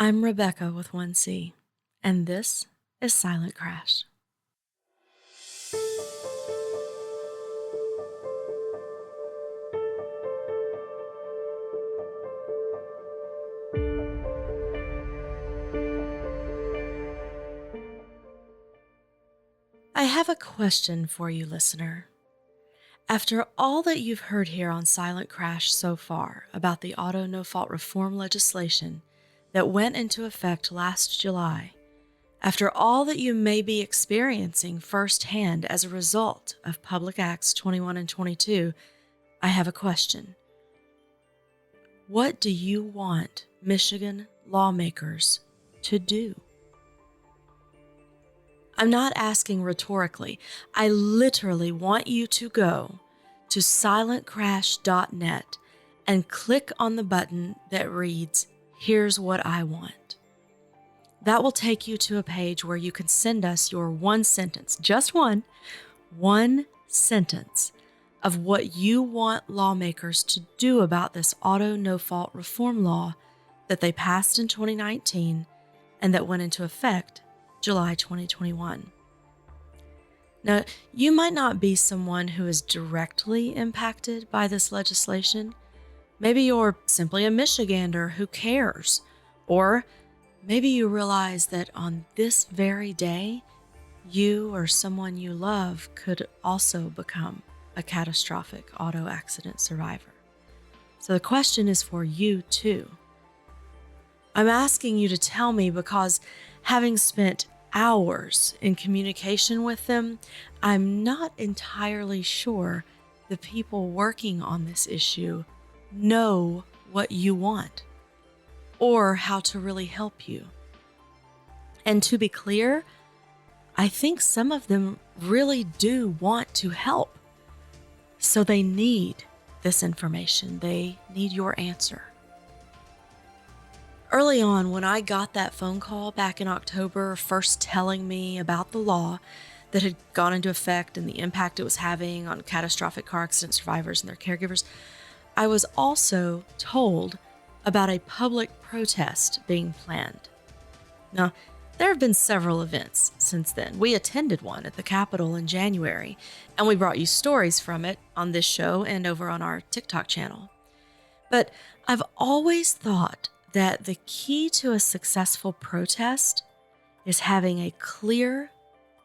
I'm Rebecca with 1C, and this is Silent Crash. I have a question for you, listener. After all that you've heard here on Silent Crash so far about the auto no-fault reform legislation that went into effect last July, after all that you may be experiencing firsthand as a result of Public Acts 21 and 22, I have a question. What do you want Michigan lawmakers to do? I'm not asking rhetorically. I literally want you to go to silentcrash.net and click on the button that reads, "Here's what I want." That will take you to a page where you can send us your one sentence, just one sentence of what you want lawmakers to do about this auto no-fault reform law that they passed in 2019 and that went into effect July 2021. Now, you might not be someone who is directly impacted by this legislation. Maybe you're simply a Michigander who cares, or maybe you realize that on this very day, you or someone you love could also become a catastrophic auto accident survivor. So the question is for you too. I'm asking you to tell me because having spent hours in communication with them, I'm not entirely sure the people working on this issue know what you want or how to really help you. And to be clear, I think some of them really do want to help. So they need this information. They need your answer. Early on, when I got that phone call back in October, first telling me about the law that had gone into effect and the impact it was having on catastrophic car accident survivors and their caregivers, I was also told about a public protest being planned. Now, there have been several events since then. We attended one at the Capitol in January, and we brought you stories from it on this show and over on our TikTok channel. But I've always thought that the key to a successful protest is having a clear,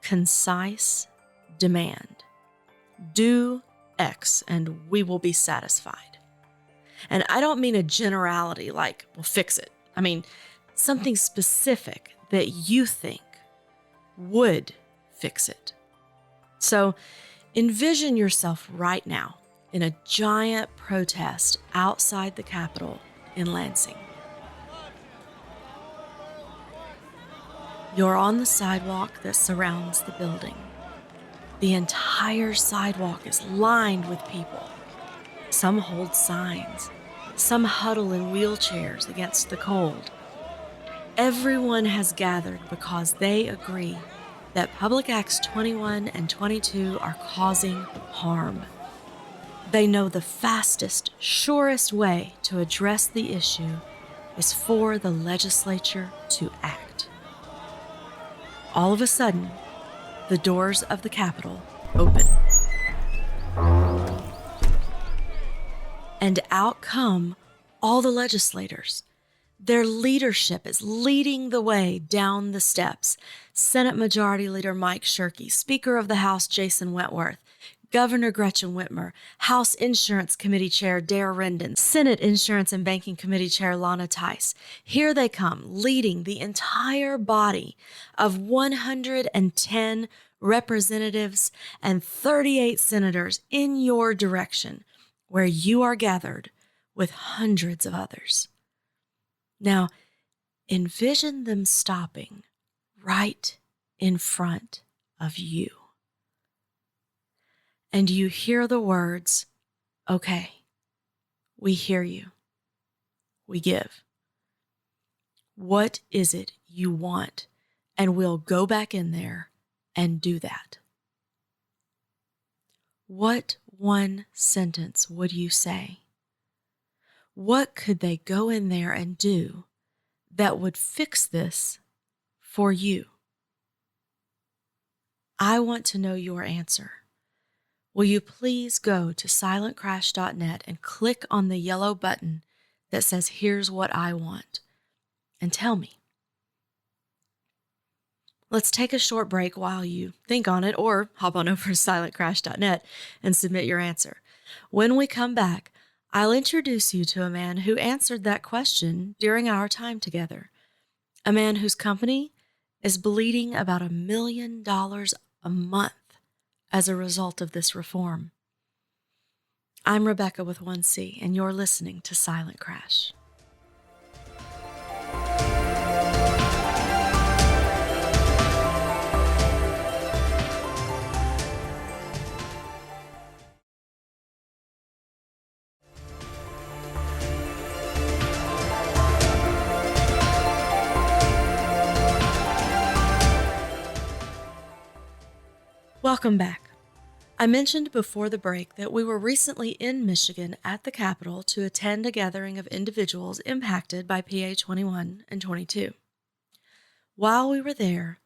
concise demand. Do X and we will be satisfied. And I don't mean a generality like, well, fix it. I mean something specific that you think would fix it. So envision yourself right now in a giant protest outside the Capitol in Lansing. You're on the sidewalk that surrounds the building. The entire sidewalk is lined with people. Some hold signs. Some huddle in wheelchairs against the cold. Everyone has gathered because they agree that Public Acts 21 and 22 are causing harm. They know the fastest, surest way to address the issue is for the legislature to act. All of a sudden, the doors of the Capitol open. And out come all the legislators. Their leadership is leading the way down the steps. Senate Majority Leader Mike Shirkey, Speaker of the House Jason Wentworth, Governor Gretchen Whitmer, House Insurance Committee Chair Dare Rendon, Senate Insurance and Banking Committee Chair Lana Tice. Here they come, leading the entire body of 110 representatives and 38 senators in your direction, where you are gathered with hundreds of others. Now, envision them stopping right in front of you. And you hear the words, "Okay, we hear you. We give. What is it you want? And we'll go back in there and do that." What one sentence would you say? What could they go in there and do that would fix this for you? I want to know your answer. Will you please go to silentcrash.net and click on the yellow button that says, "Here's what I want," and tell me. Let's take a short break while you think on it, or hop on over to silentcrash.net and submit your answer. When we come back, I'll introduce you to a man who answered that question during our time together. A man whose company is bleeding about $1 million a month as a result of this reform. I'm Rebecca with 1C, and you're listening to Silent Crash. Welcome back. I mentioned before the break that we were recently in Michigan at the Capitol to attend a gathering of individuals impacted by PA 21 and 22. While we were there,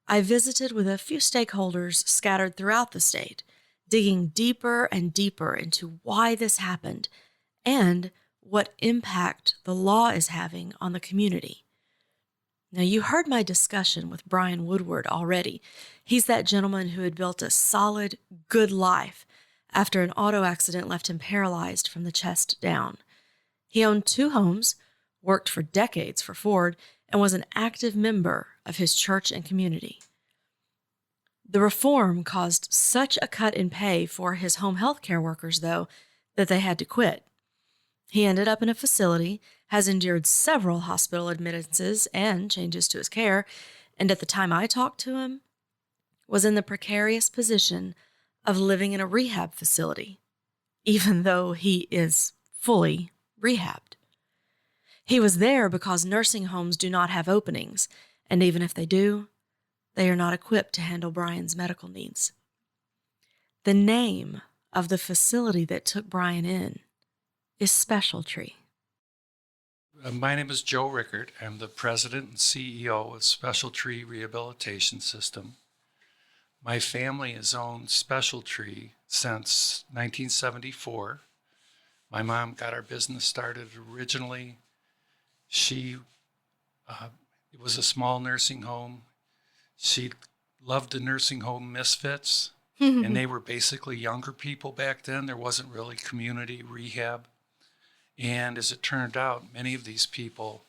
I visited with a few stakeholders scattered throughout the state, digging deeper and deeper into why this happened and what impact the law is having on the community. Now, you heard my discussion with Brian Woodward already. He's that gentleman who had built a solid, good life after an auto accident left him paralyzed from the chest down. He owned 2 homes, worked for decades for Ford, and was an active member of his church and community. The reform caused such a cut in pay for his home health care workers, though, that they had to quit. He ended up in a facility, has endured several hospital admittances and changes to his care, and at the time I talked to him, was in the precarious position of living in a rehab facility, even though he is fully rehabbed. He was there because nursing homes do not have openings, and even if they do, they are not equipped to handle Brian's medical needs. The name of the facility that took Brian in is Special Tree. My name is Joe Richert. I'm the president and CEO of Special Tree Rehabilitation System. My family has owned Special Tree since 1974. My mom got our business started originally. It was a small nursing home. She loved the nursing home misfits, and they were basically younger people back then. There wasn't really community rehab. And as it turned out, many of these people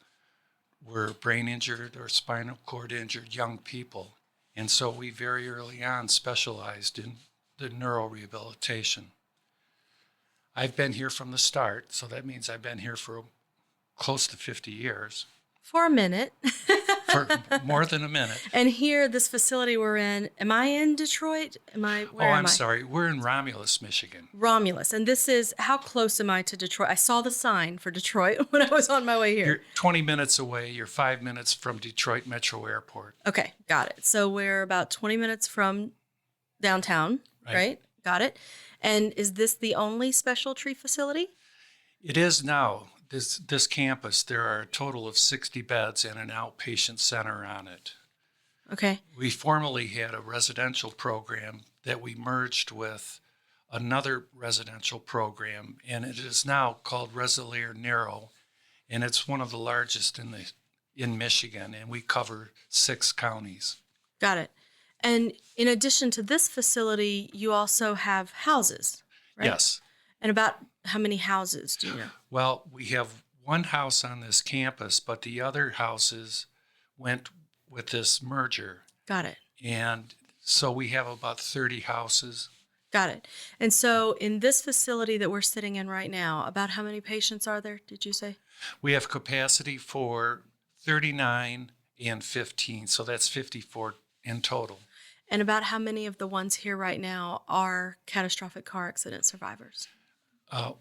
were brain injured or spinal cord injured young people. And so we very early on specialized in the neurorehabilitation. I've been here from the start, so that means I've been here for close to 50 years. For a minute. For more than a minute. And here, this facility we're in, am I in Detroit? Where am I? Sorry. We're in Romulus, Michigan. Romulus. And this is, how close am I to Detroit? I saw the sign for Detroit when I was on my way here. You're 20 minutes away. You're 5 minutes from Detroit Metro Airport. Okay, got it. So we're about 20 minutes from downtown, right? Got it. And is this the only Special Tree facility? It is now. This campus, there are a total of 60 beds and an outpatient center on it. Okay. We formerly had a residential program that we merged with another residential program, and it is now called Rensselaer Neuro, and it's one of the largest in Michigan, and we cover 6 counties. Got it. And in addition to this facility, you also have houses, right? Yes. And about how many houses do you know? Well, we have one house on this campus, but the other houses went with this merger. Got it. And so we have about 30 houses. Got it. And so in this facility that we're sitting in right now, about how many patients are there, did you say? We have capacity for 39 and 15, so that's 54 in total. And about how many of the ones here right now are catastrophic car accident survivors?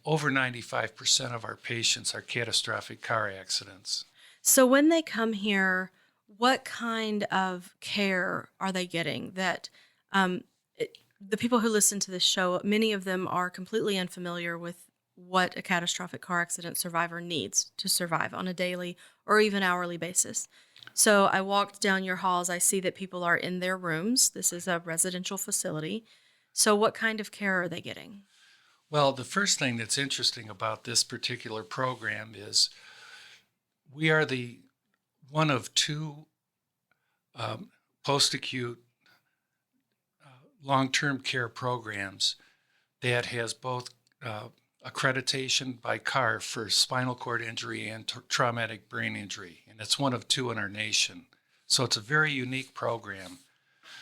Over 95% of our patients are catastrophic car accidents. So when they come here, what kind of care are they getting? That the people who listen to this show, many of them are completely unfamiliar with what a catastrophic car accident survivor needs to survive on a daily or even hourly basis. So I walked down your halls. I see that people are in their rooms. This is a residential facility. So what kind of care are they getting? Well, the first thing that's interesting about this particular program is we are the one of two post-acute long-term care programs that has both accreditation by CAR for spinal cord injury and traumatic brain injury, and it's one of two in our nation. So it's a very unique program.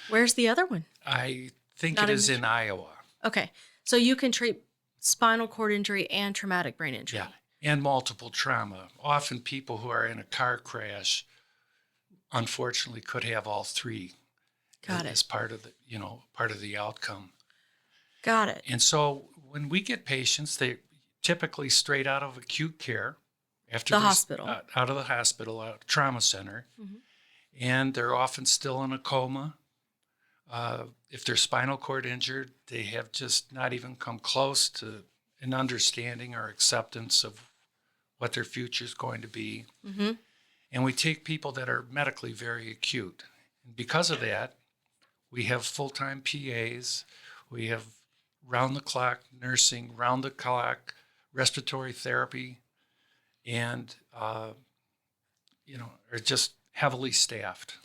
Where's the other one? I think Not it in is in Iowa. Okay. So you can treat spinal cord injury and traumatic brain injury. Yeah, and multiple trauma. Often people who are in a car crash, unfortunately, could have all three. Got as it. part of the outcome. Got it. And so when we get patients, they typically straight out of acute care, after The hospital. out of the hospital, out of trauma center, Mhm. and they're often still in a coma. If they're spinal cord injured, they have just not even come close to an understanding or acceptance of what their future is going to be. Mhm. And we take people that are medically very acute. And because of that, we have full-time PAs, we have round-the-clock nursing, round-the-clock respiratory therapy, and are just heavily staffed.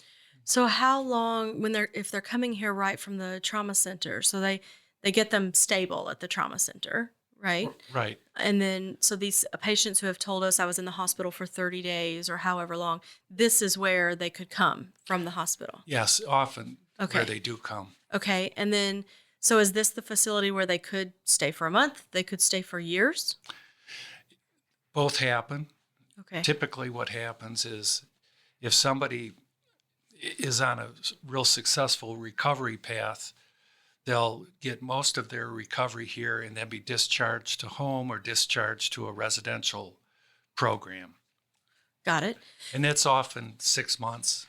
So how long if they're coming here right from the trauma center, so they get them stable at the trauma center, right? Right. And then so these patients who have told us I was in the hospital for 30 days or however long, this is where they could come from the hospital. Yes, often Okay. where they do come. Okay. And then so is this the facility where they could stay for a month? They could stay for years? Both happen. Okay. Typically what happens is if somebody is on a real successful recovery path, they'll get most of their recovery here and then be discharged to home or discharged to a residential program. Got it. And that's often 6 months,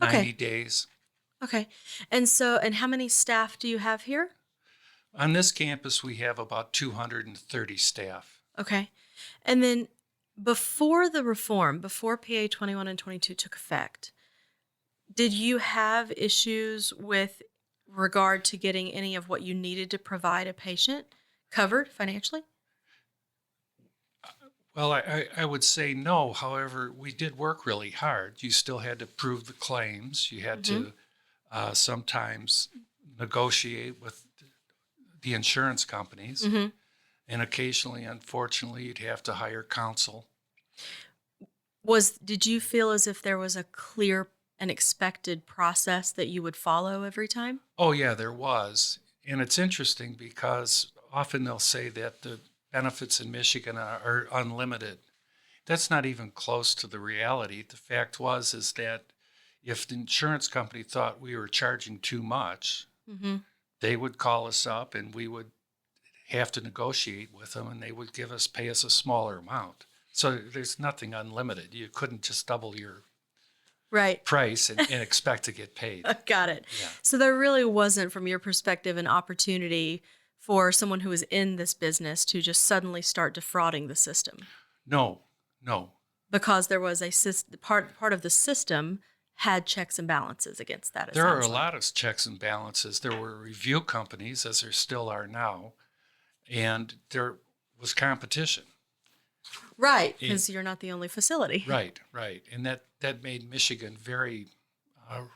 Okay. 90 days. Okay. And how many staff do you have here? On this campus, we have about 230 staff. Okay. And then before the reform, before PA 21 and 22 took effect, did you have issues with regard to getting any of what you needed to provide a patient covered financially? Well, I would say no. However, we did work really hard. You still had to prove the claims. You had to sometimes negotiate with the insurance companies. Mm-hmm. And occasionally, unfortunately, you'd have to hire counsel. Did you feel as if there was a clear and expected process that you would follow every time? Oh, yeah, there was. And it's interesting because often they'll say that the benefits in Michigan are unlimited. That's not even close to the reality. The fact is that if the insurance company thought we were charging too much, Mm-hmm. they would call us up and we would have to negotiate with them and they would pay us a smaller amount. So there's nothing unlimited. You couldn't just double your Right. price and expect to get paid. Got it. Yeah. So there really wasn't, from your perspective, an opportunity for someone who is in this business to just suddenly start defrauding the system. No. Because there was part of the system had checks and balances against that. There are a lot of checks and balances. There were review companies, as there still are now, and there was competition. Right, because you're not the only facility. Right. And that made Michigan very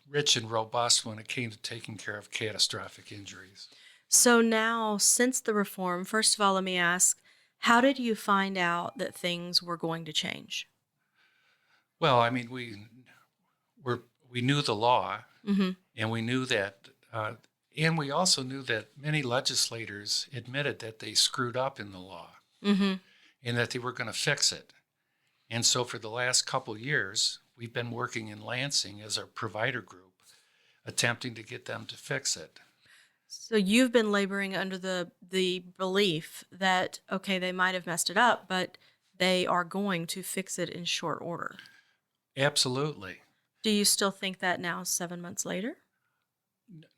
rich and robust when it came to taking care of catastrophic injuries. So now, since the reform, first of all, let me ask, how did you find out that things were going to change? Well, I mean, we knew the law, Mm-hmm. and we knew that, and we also knew that many legislators admitted that they screwed up in the law, Mm-hmm. and that they were going to fix it. And so for the last couple years, we've been working in Lansing as our provider group, attempting to get them to fix it. So you've been laboring under the belief that, okay, they might have messed it up, but they are going to fix it in short order. Absolutely. Do you still think that now, 7 months later?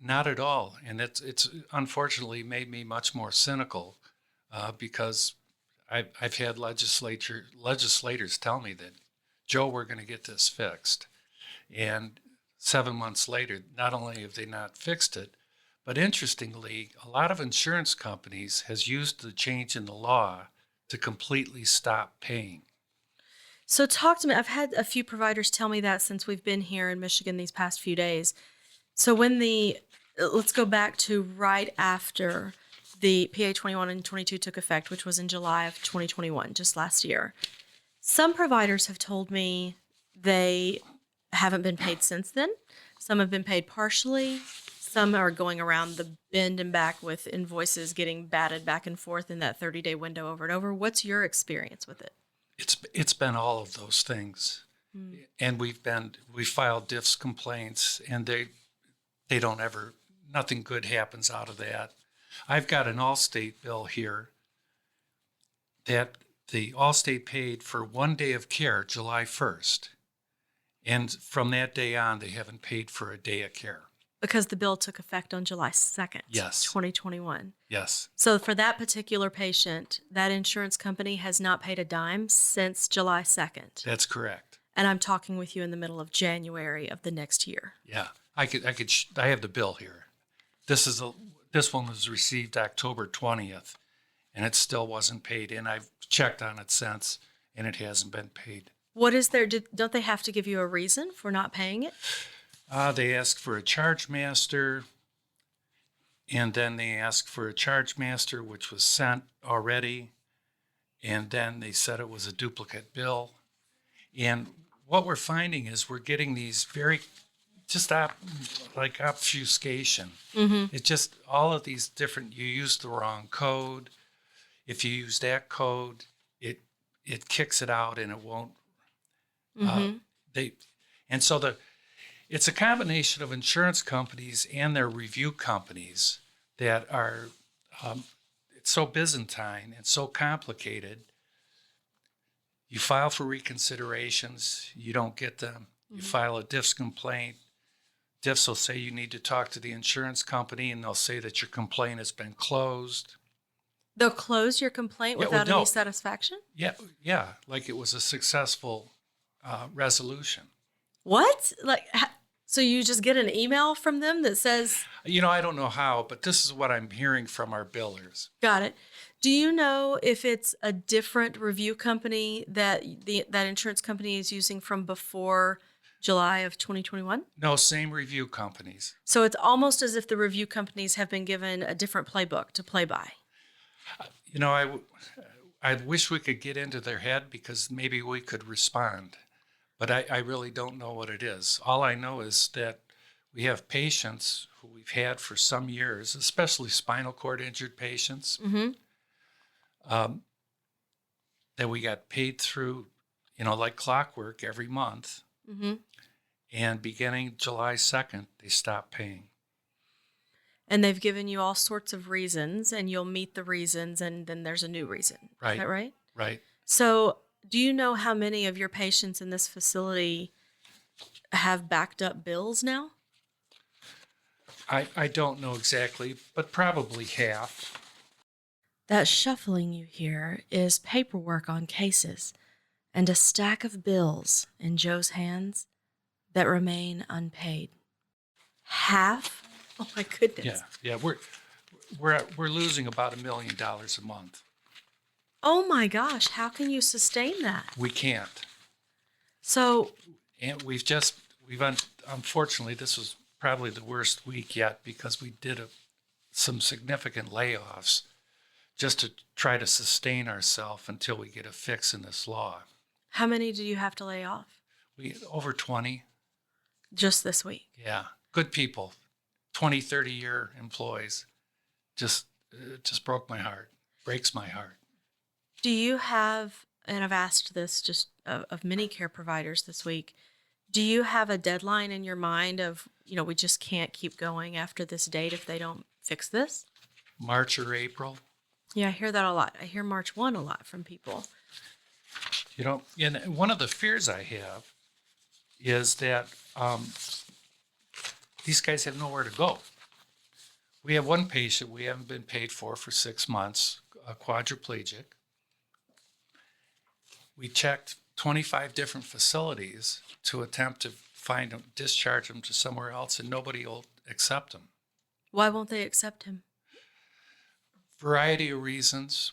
Not at all. And it's unfortunately made me much more cynical because I've had legislators tell me that, Joe, we're going to get this fixed. And 7 months later, not only have they not fixed it, but interestingly, a lot of insurance companies has used the change in the law to completely stop paying. So talk to me. I've had a few providers tell me that since we've been here in Michigan these past few days. So let's go back to right after the PA 21 and 22 took effect, which was in July of 2021, just last year. Some providers have told me they haven't been paid since then. Some have been paid partially. Some are going around the bend and back with invoices getting batted back and forth in that 30-day window over and over. What's your experience with it? It's been all of those things. And we filed diffs complaints, and they don't ever, nothing good happens out of that. I've got an Allstate bill here that the Allstate paid for 1 day of care, July 1st. And from that day on, they haven't paid for a day of care. Because the bill took effect on July 2nd, Yes. 2021. Yes. So for that particular patient, that insurance company has not paid a dime since July 2nd. That's correct. And I'm talking with you in the middle of January of the next year. Yeah. I have the bill here. This one was received October 20th, and it still wasn't paid. And I've checked on it since, and it hasn't been paid. What is there? Don't they have to give you a reason for not paying it? They asked for a charge master, and then they asked for a charge master, which was sent already, and then they said it was a duplicate bill. And what we're finding is we're getting these very just like obfuscation. Mm-hmm. It's just all of these different, you used the wrong code. If you use that code, it kicks it out and it won't. Mm-hmm. It's a combination of insurance companies and their review companies that are, it's so Byzantine and so complicated. You file for reconsiderations, you don't get them. You file a diffs complaint. Diffs will say you need to talk to the insurance company, and they'll say that your complaint has been closed. They'll close your complaint without any satisfaction? Yeah, like it was a successful resolution. What? So you just get an email from them that says... I don't know how, but this is what I'm hearing from our billers. Got it. Do you know if it's a different review company that that insurance company is using from before July of 2021? No, same review companies. So it's almost as if the review companies have been given a different playbook to play by. I wish we could get into their head because maybe we could respond. But I really don't know what it is. All I know is that we have patients who we've had for some years, especially spinal cord injured patients, that we got paid through, like clockwork every month. Mm-hmm. And beginning July 2nd, they stopped paying. And they've given you all sorts of reasons, and you'll meet the reasons, and then there's a new reason. Right. Is that right? Right. So do you know how many of your patients in this facility have backed up bills now? I don't know exactly, but probably half. That shuffling you hear is paperwork on cases and a stack of bills in Joe's hands that remain unpaid. Half? Oh my goodness. Yeah. We're losing about $1 million a month. Oh my gosh, how can you sustain that? We can't. So, and unfortunately, this was probably the worst week yet because we did some significant layoffs just to try to sustain ourselves until we get a fix in this law. How many did you have to lay off? Over 20. Just this week? Yeah. Good people. 20, 30-year employees. Just broke my heart. Breaks my heart. Do you have, and I've asked this just of many care providers this week, do you have a deadline in your mind of, we just can't keep going after this date if they don't fix this? March or April. Yeah, I hear that a lot. I hear March 1 a lot from people. And one of the fears I have is that these guys have nowhere to go. We have one patient we haven't been paid for 6 months, a quadriplegic. We checked 25 different facilities to attempt to find them, discharge them to somewhere else, and nobody will accept them. Why won't they accept him? Variety of reasons.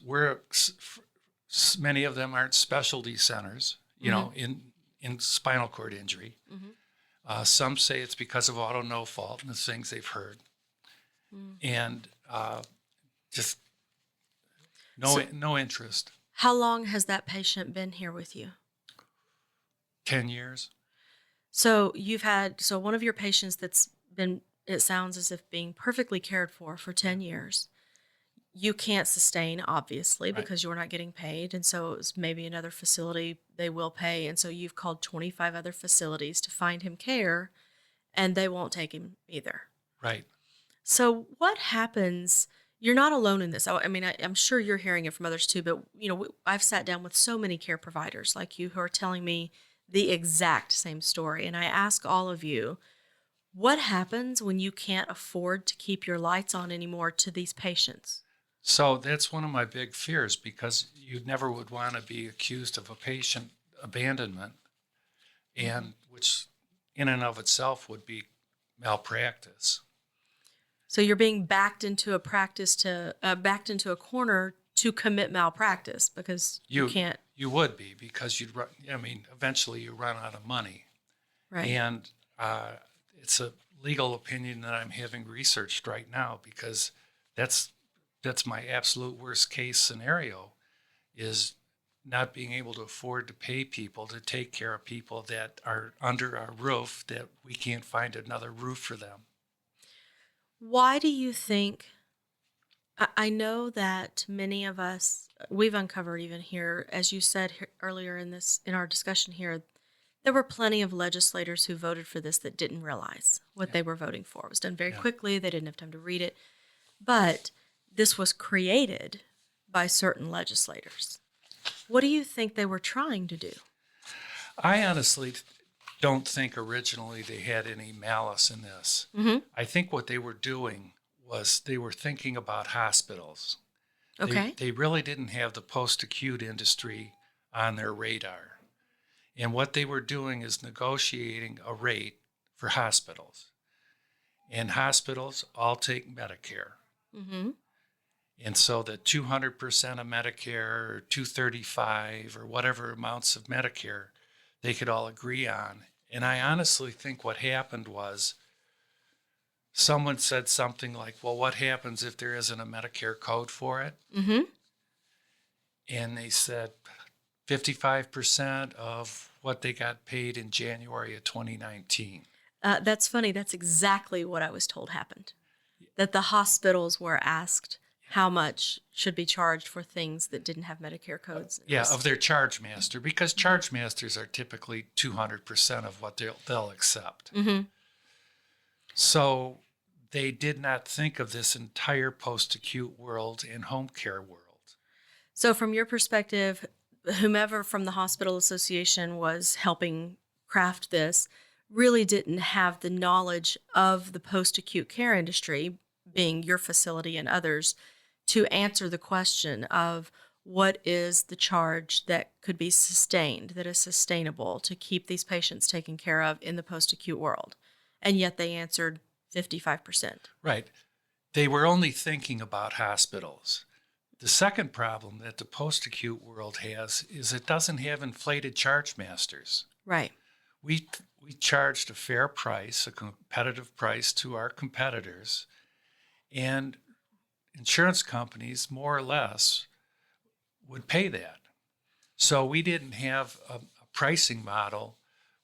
Many of them aren't specialty centers, in spinal cord injury. Some say it's because of auto no fault and the things they've heard. And just no interest. How long has that patient been here with you? 10 years. So one of your patients that's been, it sounds as if being perfectly cared for 10 years, you can't sustain, obviously, Right. because you're not getting paid. And so it was maybe another facility they will pay. And so you've called 25 other facilities to find him care, and they won't take him either. Right. So what happens? You're not alone in this. I mean, I'm sure you're hearing it from others too, but I've sat down with so many care providers like you who are telling me the exact same story. And I ask all of you, what happens when you can't afford to keep your lights on anymore to these patients? So that's one of my big fears, because you never would want to be accused of a patient abandonment, and which in and of itself would be malpractice. So you're being backed into a corner to commit malpractice because you can't. You would be, because eventually you run out of money. Right. And it's a legal opinion that I'm having researched right now, because that's my absolute worst case scenario, is not being able to afford to pay people to take care of people that are under our roof, that we can't find another roof for them. Why do you think, I know that many of us, we've uncovered even here, as you said earlier in our discussion here, there were plenty of legislators who voted for this that didn't realize what they were voting for. It was done very quickly. They didn't have time to read it. But this was created by certain legislators. What do you think they were trying to do? I honestly don't think originally they had any malice in this. I think what they were doing was they were thinking about hospitals. Okay. They really didn't have the post-acute industry on their radar. And what they were doing is negotiating a rate for hospitals. And hospitals all take Medicare. And so the 200% of Medicare, or 235, or whatever amounts of Medicare they could all agree on. And I honestly think what happened was someone said something like, well, what happens if there isn't a Medicare code for it? And they said 55% of what they got paid in January of 2019. That's funny. That's exactly what I was told happened. That the hospitals were asked how much should be charged for things that didn't have Medicare codes. Of their charge master, because charge masters are typically 200% of what they'll accept. So they did not think of this entire post-acute world and home care world. So from your perspective, whomever from the hospital association was helping craft this really didn't have the knowledge of the post-acute care industry, being your facility and others, to answer the question of what is the charge that could be sustained, that is sustainable to keep these patients taken care of in the post-acute world. And yet they answered 55%. Right. They were only thinking about hospitals. The second problem that the post-acute world has is it doesn't have inflated charge masters. Right. We charged a fair price, a competitive price to our competitors, and insurance companies, more or less, would pay that. So we didn't have a pricing model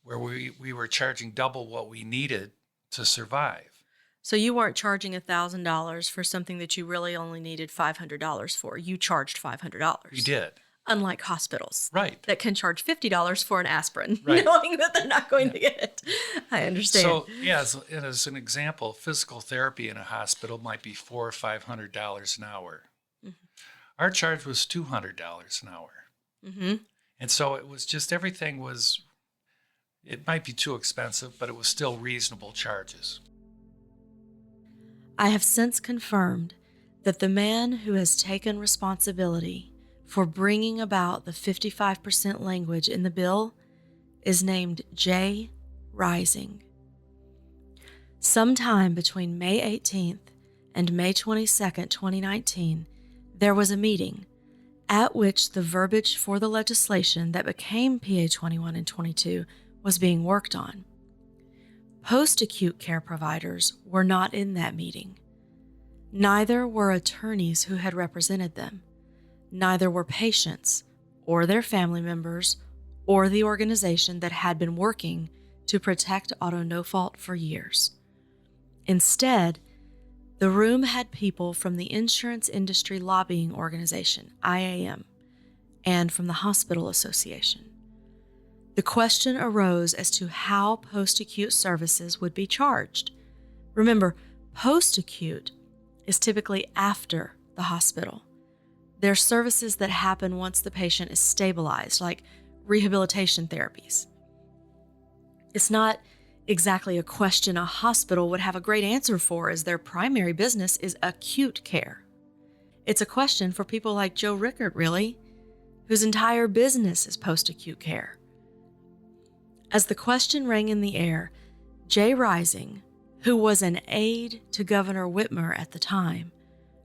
where we were charging double what we needed to survive. So you weren't charging $1,000 for something that you really only needed $500 for. You charged $500. We did. Unlike hospitals. Right. That can charge $50 for an aspirin, right. knowing that they're not going to get it. I understand. So, as an example, physical therapy in a hospital might be $400 or $500 an hour. Our charge was $200 an hour. And so it was just, everything was, it might be too expensive, but it was still reasonable charges. I have since confirmed that the man who has taken responsibility for bringing about the 55% language in the bill is named Jay Rising. Sometime between May 18th and May 22nd, 2019, there was a meeting at which the verbiage for the legislation that became PA 21 and 22 was being worked on. Post-acute care providers were not in that meeting. Neither were attorneys who had represented them. Neither were patients or their family members or the organization that had been working to protect auto no-fault for years. Instead, the room had people from the Insurance Industry Lobbying Organization, IAM, and from the Hospital Association. The question arose as to how post-acute services would be charged. Remember, post-acute is typically after the hospital. They're services that happen once the patient is stabilized, like rehabilitation therapies. It's not exactly a question a hospital would have a great answer for, as their primary business is acute care. It's a question for people like Joe Richert, really, whose entire business is post-acute care. As the question rang in the air, Jay Rising, who was an aide to Governor Whitmer at the time,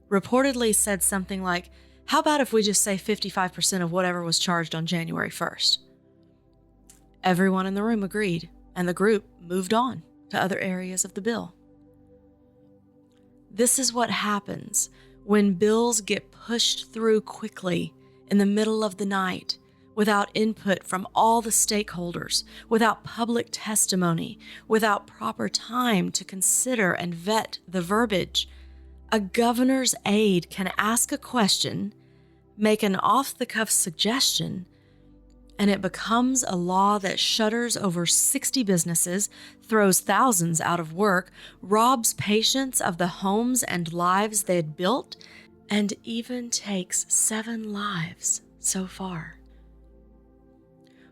reportedly said something like, "How about if we just say 55% of whatever was charged on January 1st? Everyone in the room agreed, and the group moved on to other areas of the bill. This is what happens when bills get pushed through quickly in the middle of the night, without input from all the stakeholders, without public testimony, without proper time to consider and vet the verbiage. A governor's aide can ask a question, make an off-the-cuff suggestion, and it becomes a law that shutters over 60 businesses, throws thousands out of work, robs patients of the homes and lives they had built, and even takes 7 lives so far."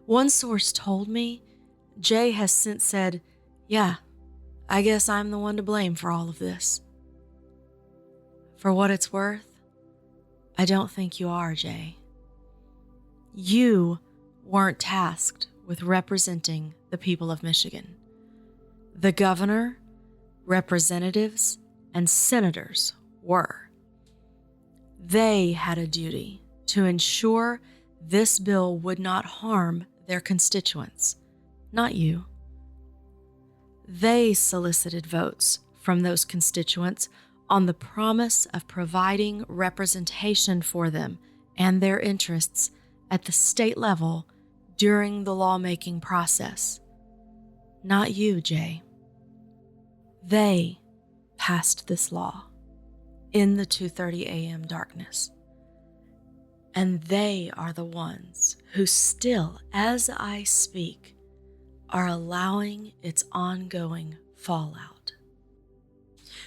One source told me Jay has since said, "Yeah, I guess I'm the one to blame for all of this." For what it's worth, I don't think you are, Jay. You weren't tasked with representing the people of Michigan. The governor, representatives, and senators were. They had a duty to ensure this bill would not harm their constituents, not you. They solicited votes from those constituents on the promise of providing representation for them and their interests at the state level during the lawmaking process. Not you, Jay. They passed this law in the 2:30 a.m. darkness. And they are the ones who still, as I speak, are allowing its ongoing fallout.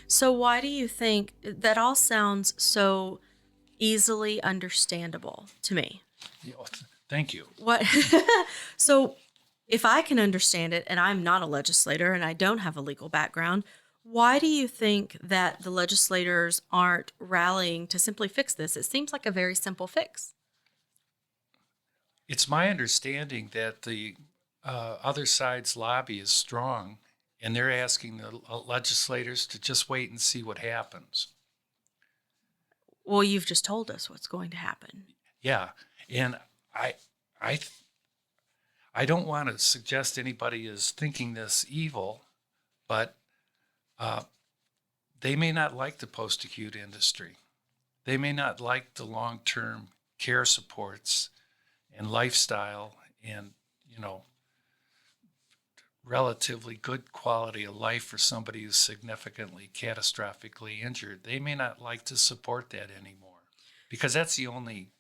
So why do you think that all sounds so easily understandable to me? Thank you. What? So if I can understand it, and I'm not a legislator and I don't have a legal background, why do you think that the legislators aren't rallying to simply fix this? It seems like a very simple fix. It's my understanding that the other side's lobby is strong, and they're asking the legislators to just wait and see what happens. Well, you've just told us what's going to happen. Yeah, and I don't want to suggest anybody is thinking this evil, but they may not like the post-acute industry. They may not like the long-term care supports and lifestyle and, relatively good quality of life for somebody who's significantly, catastrophically injured. They may not like to support that anymore, because that's the only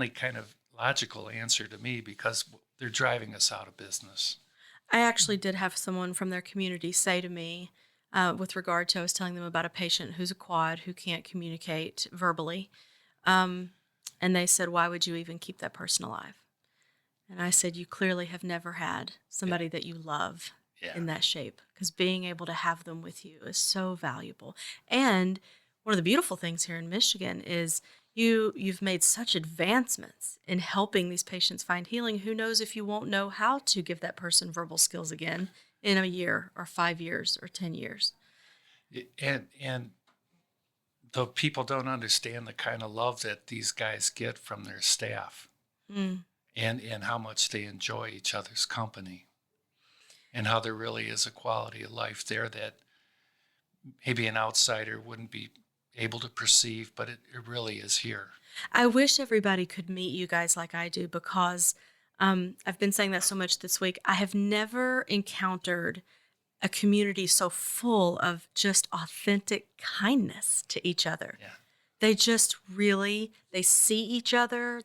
kind of logical answer to me, because they're driving us out of business. I actually did have someone from their community say to me, with regard to, I was telling them about a patient who's a quad who can't communicate verbally. And they said, "Why would you even keep that person alive?" And I said, "You clearly have never had somebody that you love in that shape, because being able to have them with you is so valuable." And one of the beautiful things here in Michigan is You've made such advancements in helping these patients find healing. Who knows if you won't know how to give that person verbal skills again in a year or 5 years or 10 years. And the people don't understand the kind of love that these guys get from their staff, and how much they enjoy each other's company, and how there really is a quality of life there that maybe an outsider wouldn't be able to perceive, but it really is here. I wish everybody could meet you guys like I do, because I've been saying that so much this week. I have never encountered a community so full of just authentic kindness to each other. Yeah. They just really, they see each other,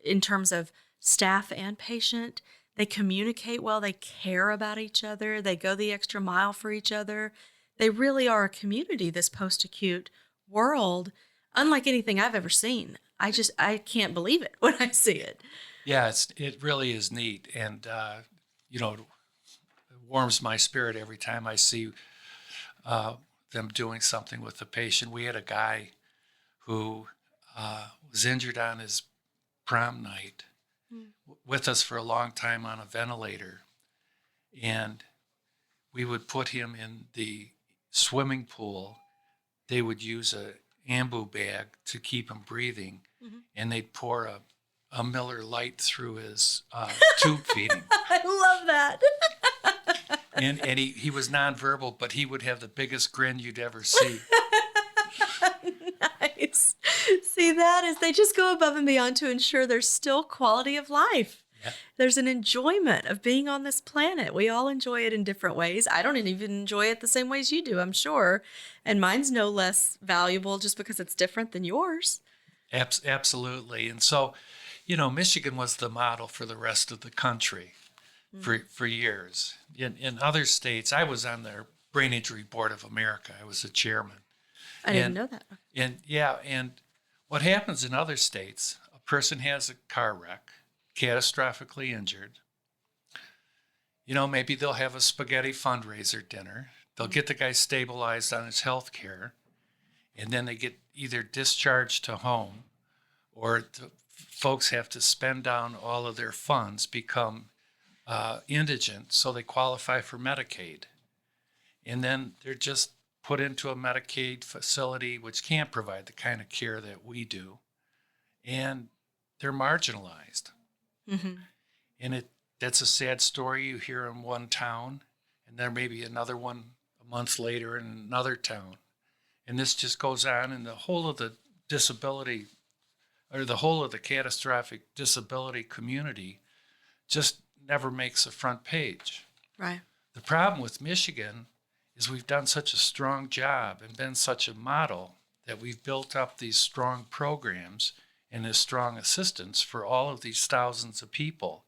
in terms of staff and patient. They communicate well. They care about each other. They go the extra mile for each other. They really are a community, this post-acute world, unlike anything I've ever seen. I can't believe it when I see it. Yeah, it really is neat. And, it warms my spirit every time I see them doing something with the patient. We had a guy who was injured on his prom night with us for a long time on a ventilator. And we would put him in the swimming pool. They would use a ambu bag to keep him breathing, and they'd pour a Miller Lite through his tube feeding. I love that. And he was nonverbal, but he would have the biggest grin you'd ever see. Nice. See, they just go above and beyond to ensure there's still quality of life. Yeah. There's an enjoyment of being on this planet. We all enjoy it in different ways. I don't even enjoy it the same ways you do, I'm sure. And mine's no less valuable just because it's different than yours. Absolutely. And so, Michigan was the model for the rest of the country for years. In other states, I was on the Brain Injury Board of America. I was the chairman. I didn't know that. And what happens in other states, a person has a car wreck, catastrophically injured. Maybe they'll have a spaghetti fundraiser dinner. They'll get the guy stabilized on his health care, and then they get either discharged to home, or folks have to spend down all of their funds, become indigent, so they qualify for Medicaid. And then they're just put into a Medicaid facility which can't provide the kind of care that we do, and they're marginalized. And that's a sad story you hear in one town, and there may be another one a month later in another town. And this just goes on, and the whole of the disability, or the whole of the catastrophic disability community, just never makes a front page. Right. The problem with Michigan is we've done such a strong job and been such a model that we've built up these strong programs and this strong assistance for all of these thousands of people.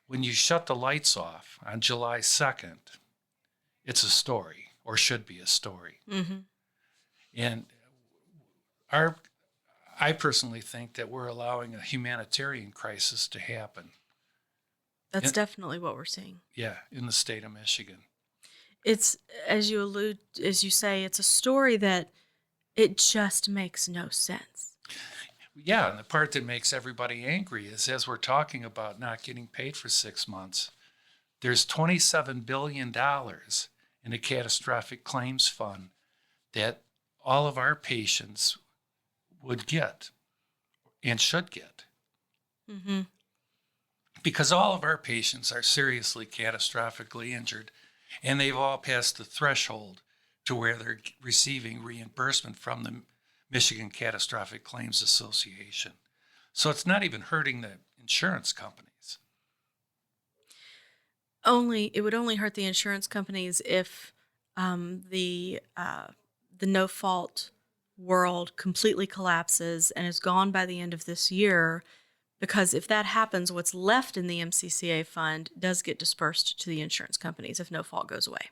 When you shut the lights off on July 2nd, it's a story, or should be a story. And I personally think that we're allowing a humanitarian crisis to happen. That's definitely what we're seeing. Yeah, in the state of Michigan. It's, as you say, it's a story that it just makes no sense. Yeah, and the part that makes everybody angry is, as we're talking about not getting paid for 6 months, there's $27 billion in a catastrophic claims fund that all of our patients would get and should get. Because all of our patients are seriously catastrophically injured, and they've all passed the threshold to where they're receiving reimbursement from the Michigan Catastrophic Claims Association. So it's not even hurting the insurance companies. It would only hurt the insurance companies if the no-fault world completely collapses and is gone by the end of this year. Because if that happens, what's left in the MCCA fund does get dispersed to the insurance companies if no fault goes away.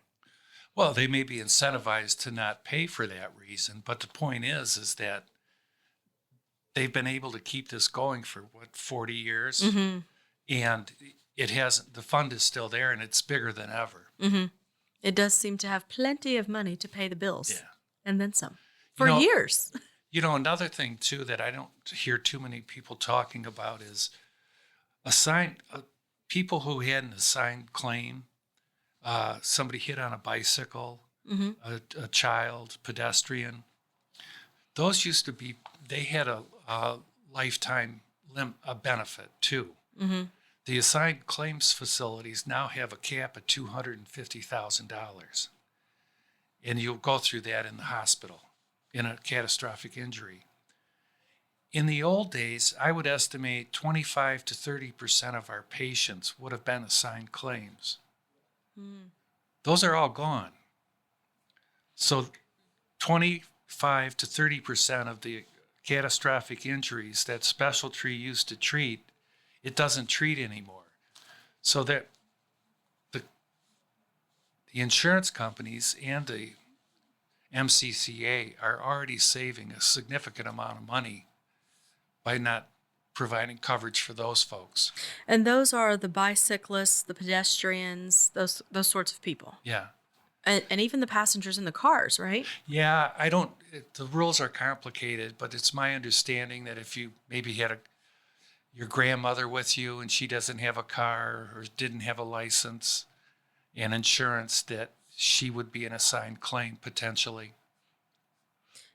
Well, they may be incentivized to not pay for that reason, but the point is that they've been able to keep this going for 40 years, and the fund is still there, and it's bigger than ever. It does seem to have plenty of money to pay the bills, Yeah. and then some for years. Another thing too that I don't hear too many people talking about is people who had an assigned claim. Somebody hit on a bicycle, Mm-hmm. a child, pedestrian. Those used to be. They had a lifetime a benefit too. Mm-hmm. The assigned claims facilities now have a cap of $250,000, and you'll go through that in the hospital in a catastrophic injury. In the old days, I would estimate 25 to 30% of our patients would have been assigned claims. Mm. Those are all gone. So 25 to 30% of the catastrophic injuries that specialty used to treat, it doesn't treat anymore. So that the insurance companies and the MCCA are already saving a significant amount of money by not providing coverage for those folks. And those are the bicyclists, the pedestrians, those sorts of people. Yeah. And even the passengers in the cars, right? Yeah, the rules are complicated, but it's my understanding that if you maybe had your grandmother with you and she doesn't have a car or didn't have a license and insurance, that she would be an assigned claim potentially.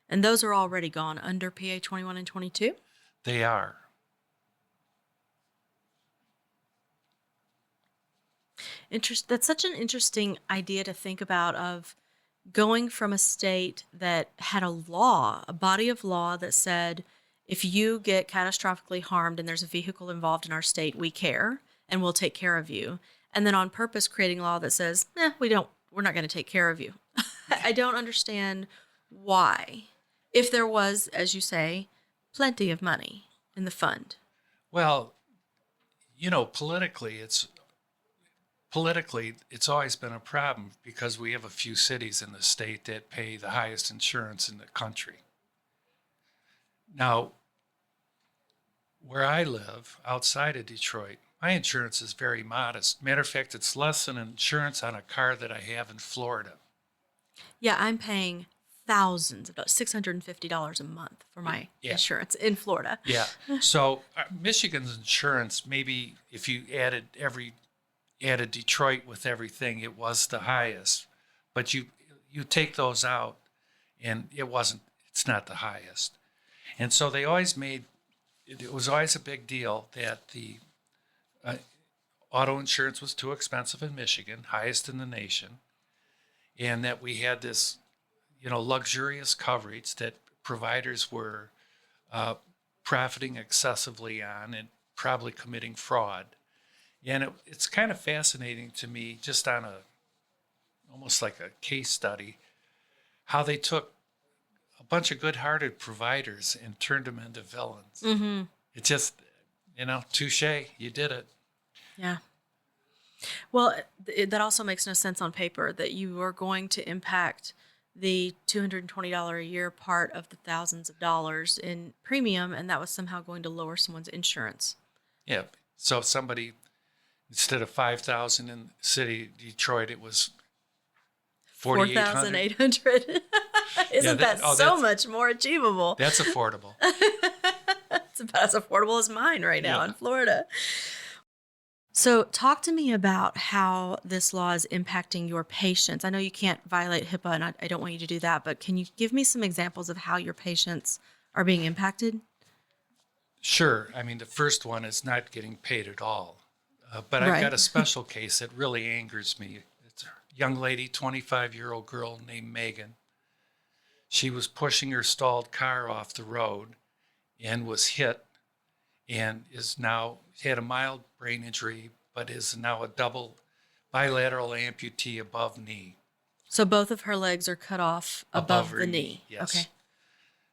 And those are already gone under PA 21 and 22? They are. That's such an interesting idea to think about, of going from a state that had a body of law that said, if you get catastrophically harmed and there's a vehicle involved in our state, we care and we'll take care of you. And then on purpose creating law that says, we're not going to take care of you. I don't understand why. If there was, as you say, plenty of money in the fund. Well, politically, it's always been a problem because we have a few cities in the state that pay the highest insurance in the country. Now, where I live, outside of Detroit, my insurance is very modest. Matter of fact, it's less than insurance on a car that I have in Florida. Yeah, I'm paying thousands, about $650 a month for my insurance in Florida. Yeah. So Michigan's insurance, maybe if you added Detroit with everything, it was the highest. But you take those out, and it's not the highest. And so they always it was always a big deal that the auto insurance was too expensive in Michigan, highest in the nation, and that we had this, luxurious coverage that providers were profiting excessively on and probably committing fraud. And it's kind of fascinating to me, just on almost like a case study, how they took a bunch of good-hearted providers and turned them into villains. Mm-hmm. It just, touche, you did it. Yeah. Well, that also makes no sense on paper, that you are going to impact the $220 a year part of the thousands of dollars in premium, and that was somehow going to lower someone's insurance. Yeah. So if somebody, instead of $5,000 in the city of Detroit, it was $4,800. $4,800. Isn't that so much more achievable? That's affordable. It's about as affordable as mine right now in Florida. So talk to me about how this law is impacting your patients. I know you can't violate HIPAA, and I don't want you to do that, but can you give me some examples of how your patients are being impacted? Sure. I mean, the first one is not getting paid at all. But I've got a special case that really angers me. It's a young lady, 25-year-old girl named Megan. She was pushing her stalled car off the road and was hit, and is now had a mild brain injury, but is now a double bilateral amputee above knee. So both of her legs are cut off above the knee. Yes. Okay.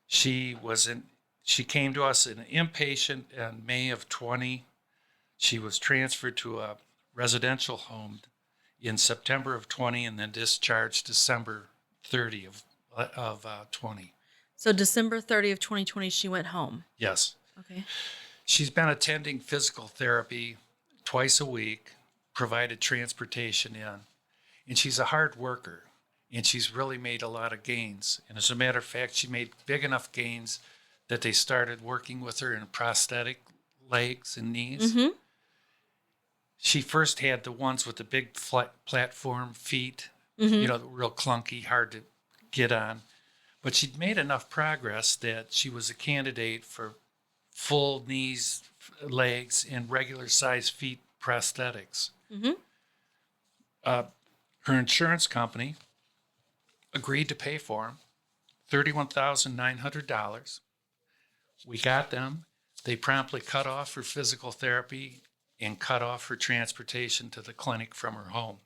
She came to us an inpatient in May of 20. She was transferred to a residential home in September of 20, and then discharged December 30 of 20. So December 30 of 2020, she went home. Yes. Okay. She's been attending physical therapy twice a week, provided transportation in, and she's a hard worker. and she's really made a lot of gains. And as a matter of fact, she made big enough gains that they started working with her in prosthetic legs and knees. Mm-hmm. She first had the ones with the big flat platform feet, Mm-hmm. real clunky, hard to get on. But she'd made enough progress that she was a candidate for full knees, legs, and regular size feet prosthetics. Mm-hmm. Her insurance company agreed to pay for them, $31,900. We got them. They promptly cut off her physical therapy and cut off her transportation to the clinic from her home.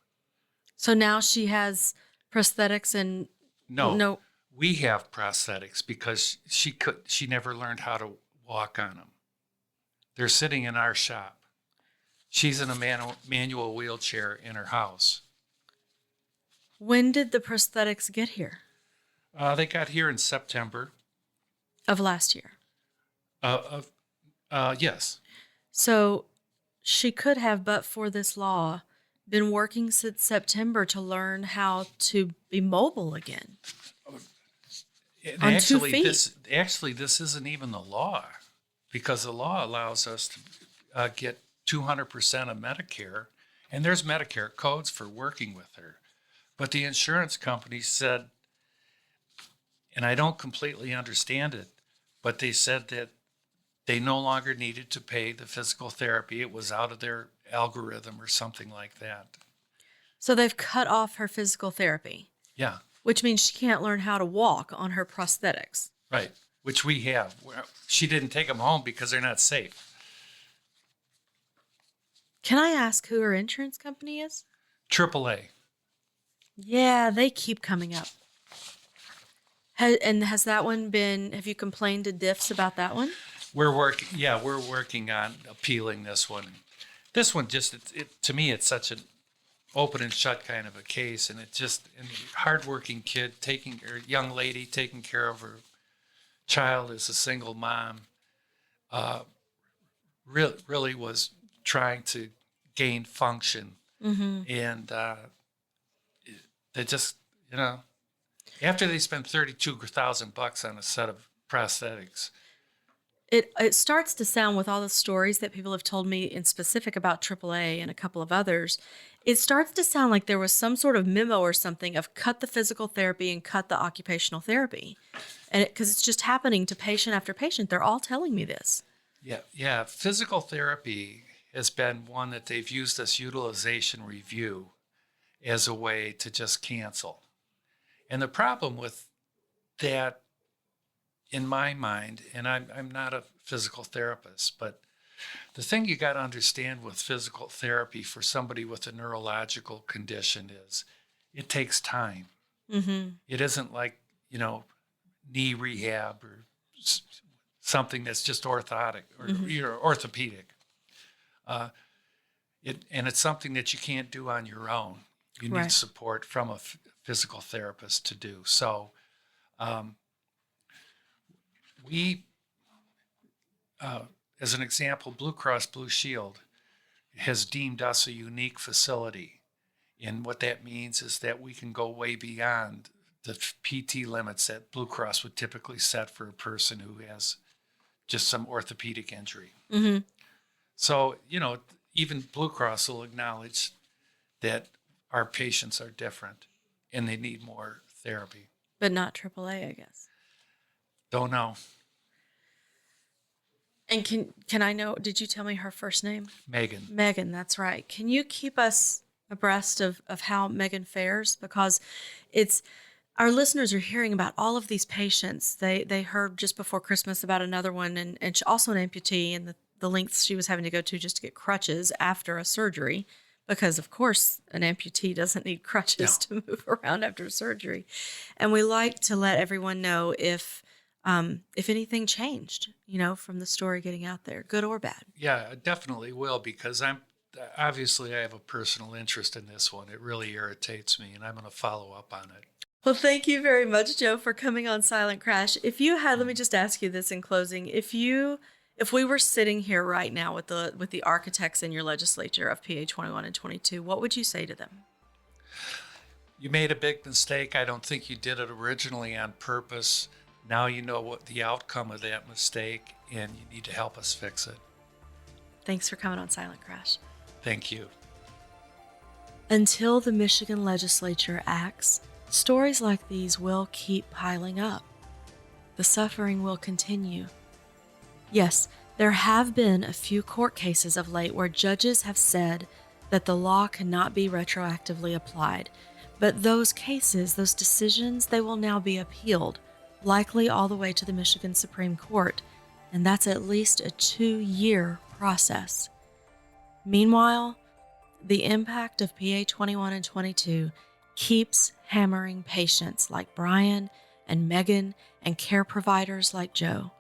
So now she has prosthetics and No, we have prosthetics because she never learned how to walk on them. They're sitting in our shop. She's in a manual wheelchair in her house. When did the prosthetics get here? They got here in September. Of last year. Yes. So she could have, but for this law, been working since September to learn how to be mobile again. And On 2 actually, feet. this isn't even the law, because the law allows us to get 200% of Medicare, and there's Medicare codes for working with her. But the insurance company said, and I don't completely understand it, but they said that they no longer needed to pay the physical therapy. It was out of their algorithm or something like that. So they've cut off her physical therapy, Yeah, which means she can't learn how to walk on her prosthetics. right, which we have. She didn't take them home because they're not safe. Can I ask who her insurance company is? AAA. Yeah, they keep coming up. Has that one been, have you complained to DIFs about that one? We're working on appealing this one. This one just, to me, it's such an open and shut kind of a case, and hardworking kid young lady taking care of her child as a single mom, really was trying to gain function, and they just, after they spend $32,000 on a set of prosthetics. It starts to sound, with all the stories that people have told me in specific about AAA and a couple of others, it starts to sound like there was some sort of memo or something of cut the physical therapy and cut the occupational therapy. And because it's just happening to patient after patient. They're all telling me this. Yeah. Physical therapy has been one that they've used this utilization review as a way to just cancel. And the problem with that, in my mind, and I'm not a physical therapist, but the thing you got to understand with physical therapy for somebody with a neurological condition is it takes time. Mm-hmm. It isn't like, knee rehab or something that's just orthotic or orthopedic. And it's something that you can't do on your own. You need Right. support from a physical therapist to do. So we, as an example, Blue Cross Blue Shield has deemed us a unique facility. And what that means is that we can go way beyond the PT limits that Blue Cross would typically set for a person who has just some orthopedic injury. Mm-hmm. So, even Blue Cross will acknowledge that our patients are different and they need more therapy. But not AAA, I guess. Don't know. And can I know, did you tell me her first name? Megan. Megan, that's right. Can you keep us abreast of how Megan fares? Because our listeners are hearing about all of these patients. They heard just before Christmas about another one, and also an amputee, and the lengths she was having to go to just to get crutches after a surgery, because of course an amputee doesn't need crutches to move around after surgery. And we like to let everyone know if anything changed, from the story getting out there, good or bad. Yeah, I definitely will, because I have a personal interest in this one. It really irritates me, and I'm going to follow up on it. Well, thank you very much, Joe, for coming on Silent Crash. If you had, let me just ask you this in closing. If we were sitting here right now with the architects in your legislature of PA 21 and 22, what would you say to them? You made a big mistake. I don't think you did it originally on purpose. Now you know what the outcome of that mistake, and you need to help us fix it. Thanks for coming on Silent Crash. Thank you. Until the Michigan legislature acts, stories like these will keep piling up. The suffering will continue. Yes, there have been a few court cases of late where judges have said that the law cannot be retroactively applied. But those cases, those decisions, they will now be appealed, likely all the way to the Michigan Supreme Court, and that's at least a 2-year process. Meanwhile, the impact of PA 21 and 22 keeps hammering patients like Brian and Megan and care providers like Joe.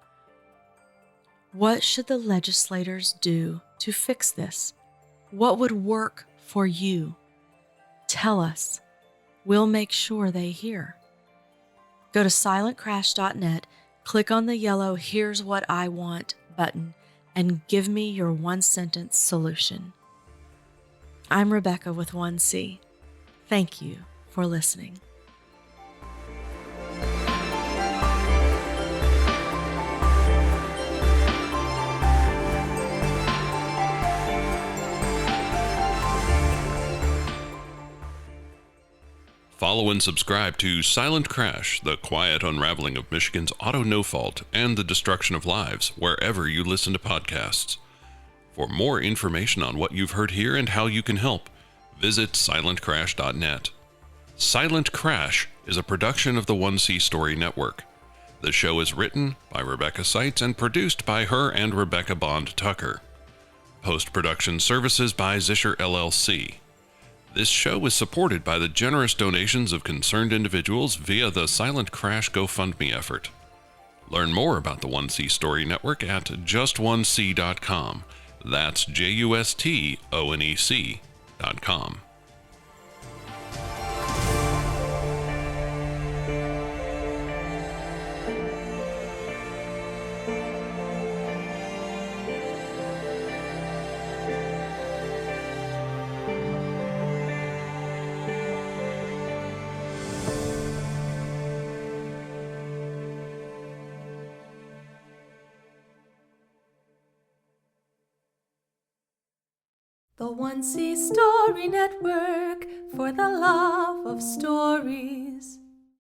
What should the legislators do to fix this? What would work for you? Tell us. We'll make sure they hear. Go to silentcrash.net, click on the yellow "Here's What I Want" button, and give me your one-sentence solution. I'm Rebeca with 1C. Thank you for listening. Follow and subscribe to Silent Crash, the quiet unraveling of Michigan's auto no-fault and the destruction of lives, wherever you listen to podcasts. For more information on what you've heard here and how you can help, visit silentcrash.net. Silent Crash is a production of the 1C Story Network. The show is written by Rebecca Seitz and produced by her and Rebecca Bond Tucker. Post-production services by Zischer LLC. This show is supported by the generous donations of concerned individuals via the Silent Crash GoFundMe effort. Learn more about the 1C Story Network at just1c.com. That's justonec.com. The 1C Story Network, for the love of stories.